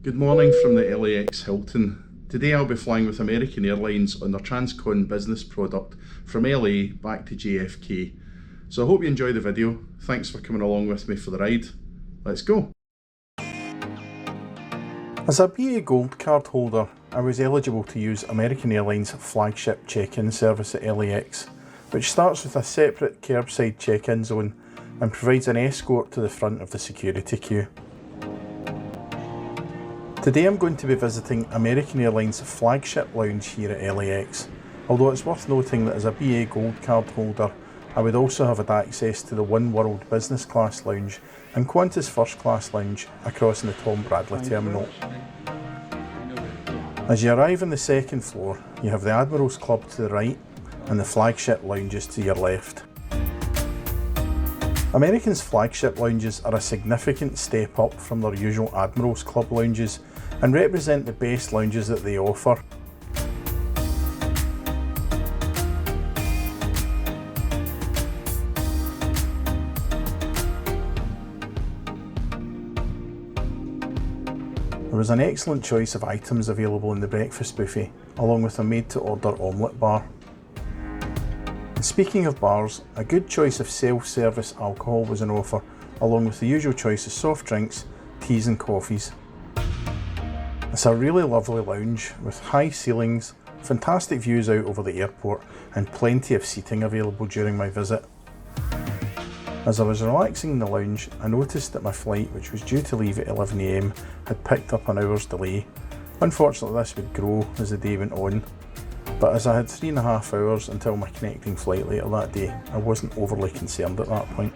Good morning from the LAX Hilton. Today I'll be flying with American Airlines on their Transcon business product from LA back to JFK. So I hope you enjoy the video. Thanks for coming along with me for the ride. Let's go. As a BA Gold card holder, I was eligible to use American Airlines Flagship Check-in service at LAX, which starts with a separate curbside check-in zone and provides an escort to the front of the security queue. Today I'm going to be visiting American Airlines Flagship Lounge here at LAX, although it's worth noting that as a BA Gold card holder I would also have had access to the One World Business Class Lounge and Qantas First Class Lounge across in the Tom Bradley terminal. As you arrive on the second floor, you have the Admirals Club to the right and the Flagship Lounges to your left. American's Flagship Lounges are a significant step up from their usual Admirals Club lounges and represent the best lounges that they offer. There was an excellent choice of items available in the breakfast buffet, along with a made-to-order omelette bar. And speaking of bars, a good choice of self-service alcohol was on offer, along with the usual choice of soft drinks, teas and coffees. It's a really lovely lounge with high ceilings, fantastic views out over the airport and plenty of seating available during my visit. As I was relaxing in the lounge, I noticed that my flight, which was due to leave at 11 AM, had picked up an hour's delay. Unfortunately, this would grow as the day went on, but as I had 3.5 hours until my connecting flight later that day, I wasn't overly concerned at that point.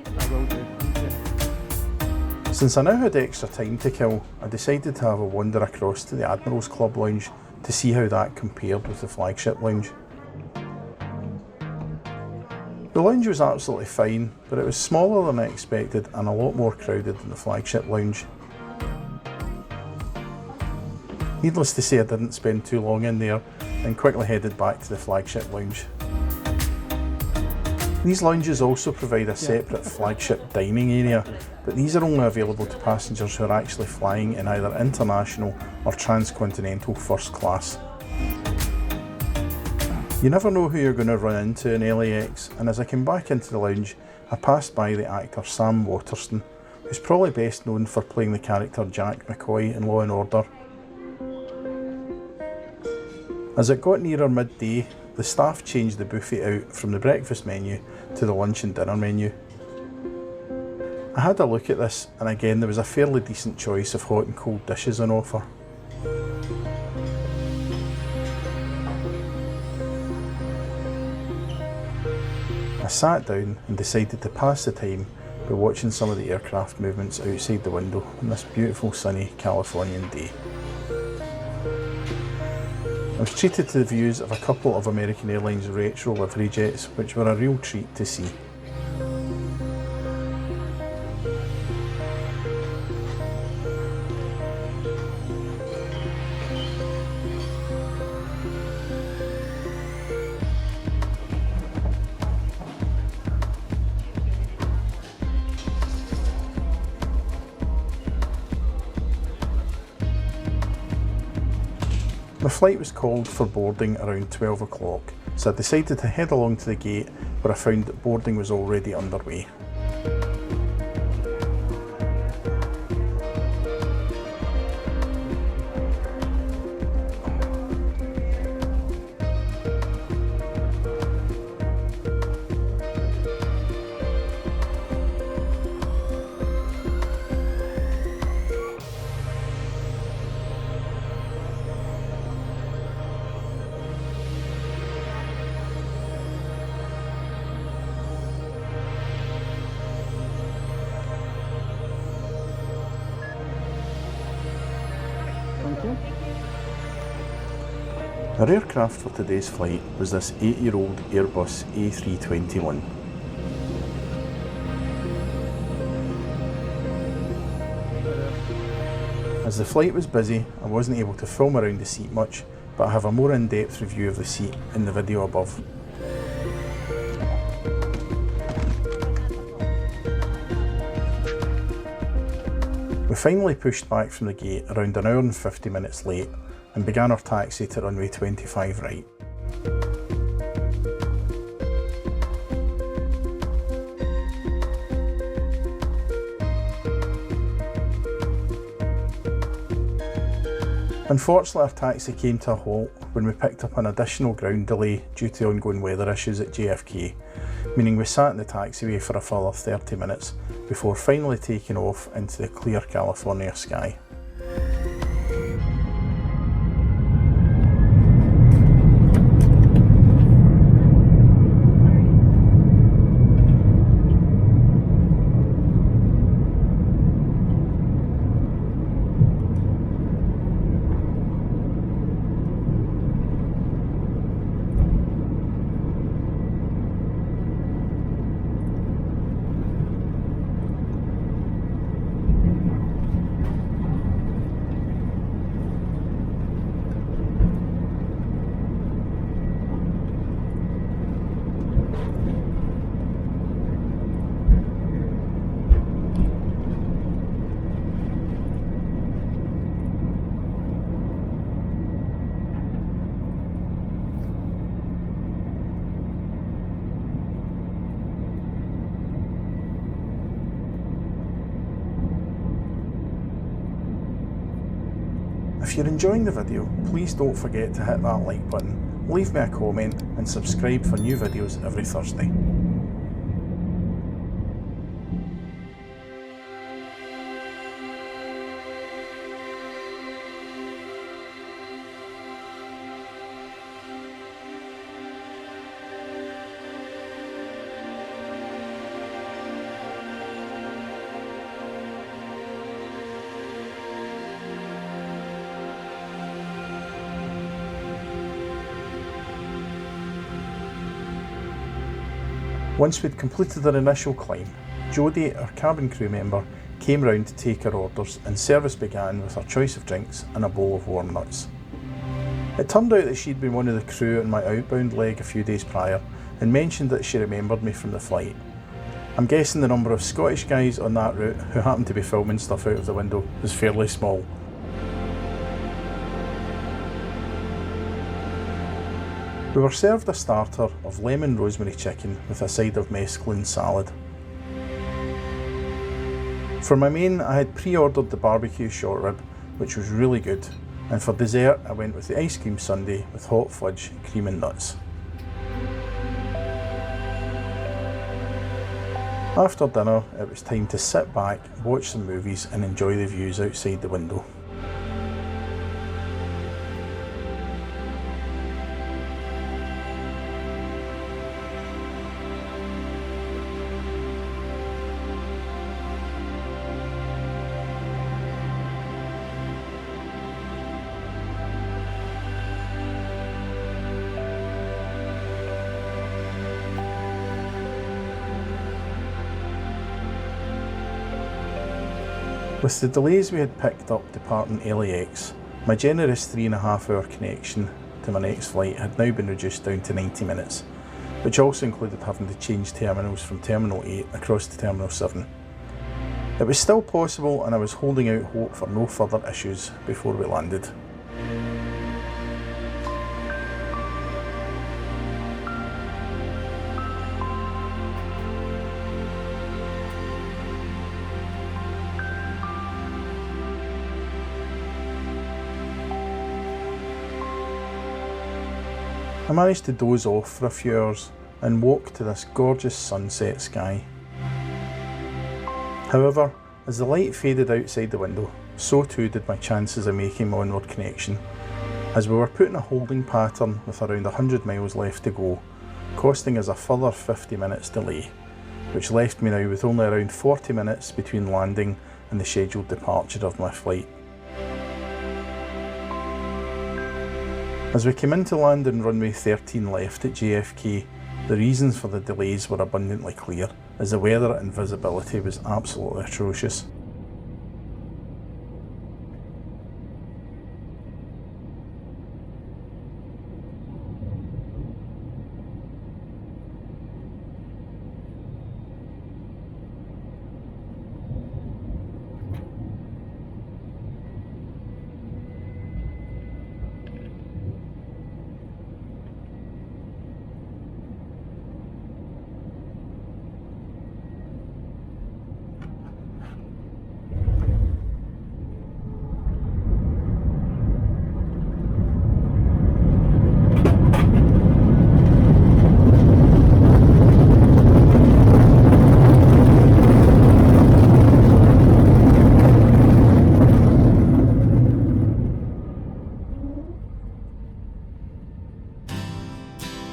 Since I now had extra time to kill, I decided to have a wander across to the Admirals Club Lounge to see how that compared with the Flagship Lounge. The lounge was absolutely fine, but it was smaller than I expected and a lot more crowded than the Flagship Lounge. Needless to say, I didn't spend too long in there and quickly headed back to the Flagship Lounge. These lounges also provide a separate Flagship dining area, but these are only available to passengers who are actually flying in either international or transcontinental first class. You never know who you're going to run into in LAX, and as I came back into the lounge, I passed by the actor Sam Waterston, who's probably best known for playing the character Jack McCoy in Law & Order. As it got nearer midday, the staff changed the buffet out from the breakfast menu to the lunch and dinner menu. I had a look at this, and again there was a fairly decent choice of hot and cold dishes on offer. I sat down and decided to pass the time by watching some of the aircraft movements outside the window on this beautiful sunny Californian day. I was treated to the views of a couple of American Airlines retro livery jets, which were a real treat to see. My flight was called for boarding around 12 o'clock, so I decided to head along to the gate where I found that boarding was already underway. Our aircraft for today's flight was this 8-year-old Airbus A321. As the flight was busy, I wasn't able to film around the seat much, but I have a more in-depth review of the seat in the video above. finally pushed back from the gate around an hour and 50 minutes late and began our taxi to runway 25 right. Unfortunately, our taxi came to a halt when we picked up an additional ground delay due to ongoing weather issues at JFK, meaning we sat in the taxiway for a further 30 minutes before finally taking off into the clear California sky. If you're enjoying the video, please don't forget to hit that like button, leave me a comment and subscribe for new videos every Thursday. Once we'd completed our initial climb, Jodie, our cabin crew member, came round to take our orders and service began with our choice of drinks and a bowl of warm nuts. It turned out that she'd been one of the crew on my outbound leg a few days prior and mentioned that she remembered me from the flight. I'm guessing the number of Scottish guys on that route who happened to be filming stuff out of the window was fairly small. We were served a starter of lemon rosemary chicken with a side of mesclun salad. For my main, I had pre-ordered the barbecue short rib, which was really good, and for dessert I went with the ice cream sundae with hot fudge, cream and nuts. After dinner, it was time to sit back, watch some movies and enjoy the views outside the window. With the delays we had picked up departing LAX, my generous 3.5 hour connection to my next flight had now been reduced down to 90 minutes, which also included having to change terminals from Terminal 8 across to Terminal 7. It was still possible and I was holding out hope for no further issues before we landed. I managed to doze off for a few hours and woke to this gorgeous sunset sky. However, as the light faded outside the window, so too did my chances of making my onward connection, as we were put in a holding pattern with around 100 miles left to go, costing us a further 50 minutes delay, which left me now with only around 40 minutes between landing and the scheduled departure of my flight. As we came into land on runway 13 left at JFK, the reasons for the delays were abundantly clear, as the weather and visibility was absolutely atrocious.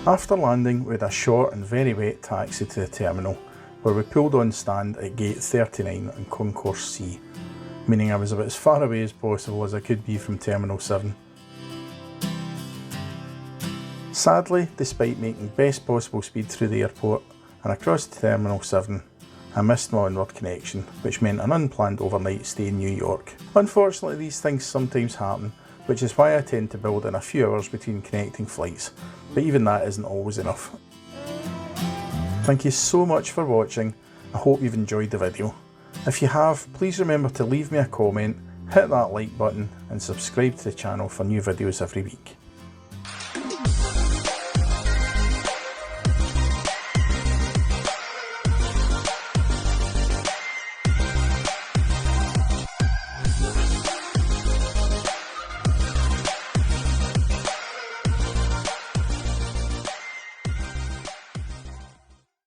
After landing, we had a short and very wet taxi to the terminal, where we pulled on stand at gate 39 on Concourse C, meaning I was about as far away as possible as I could be from Terminal 7. Sadly, despite making best possible speed through the airport and across to Terminal 7, I missed my onward connection, which meant an unplanned overnight stay in New York. Unfortunately, these things sometimes happen, which is why I tend to build in a few hours between connecting flights, but even that isn't always enough. Thank you so much for watching. I hope you've enjoyed the video. If you have, please remember to leave me a comment, hit that like button and subscribe to the channel for new videos every week.